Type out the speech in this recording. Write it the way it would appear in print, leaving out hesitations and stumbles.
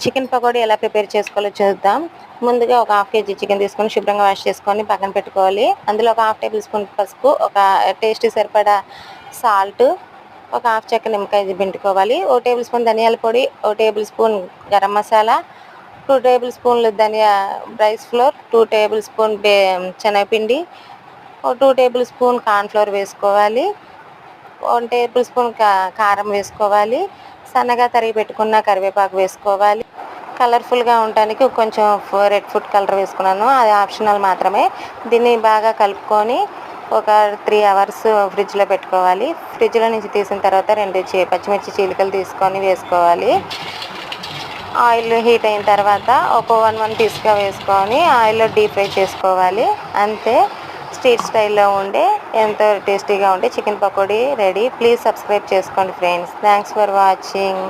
Chicken pakodi ఎలా prepare చేసుకోవాలో చూద్దాం. ముందుగా ఒక హాఫ్ కేజీ చికెన్ తీసుకొని శుభ్రంగా వాష్ చేసుకొని పక్కన పెట్టుకోవాలి. అందులో ఒక హాఫ్ టేబుల్ స్పూన్ పసుపు, ఒక టేస్ట్‌కి సరిపడా సాల్ట్, ఒక హాఫ్ చెక్క నిమ్మకాయ పిండుకోవాలి. ఓ టేబుల్ స్పూన్ ధనియాల పొడి, ఓ tablespoon garam masala, 2 table స్పూన్లు రైస్ ఫ్లోర్, 2 టేబుల్ స్పూన్ శనగపిండి, ఓ 2 టేబుల్ స్పూన్ కార్న్ ఫ్లోర్ వేసుకోవాలి. 1 టేబుల్ స్పూన్ కారం వేసుకోవాలి. సన్నగా తరిగి పెట్టుకున్న కరివేపాకు వేసుకోవాలి. కలర్ఫుల్గా ఉండటానికి కొంచెం రెడ్ ఫుడ్ కలర్ వేసుకున్నాను, అది ఆప్షనల్ మాత్రమే. దీన్ని బాగా కలుపుకొని ఒక 3 అవర్స్ ఫ్రిడ్జ్లో పెట్టుకోవాలి. ఫ్రిడ్జ్లో నుంచి తీసిన తర్వాత 2 పచ్చిమిర్చి చీలికలు తీసుకొని వేసుకోవాలి. ఆయిల్ హీట్ అయిన తర్వాత ఒక 1 పీస్గా వేసుకొని ఆయిల్లో డీప్ ఫ్రై చేసుకోవాలి. అంతే, స్ట్రీట్ స్టైల్లో ఉండే ఎంతో టేస్టీగా ఉండే chicken pakodi ready. Please subscribe చేసుకోండి ఫ్రెండ్స్. Thanks for watching.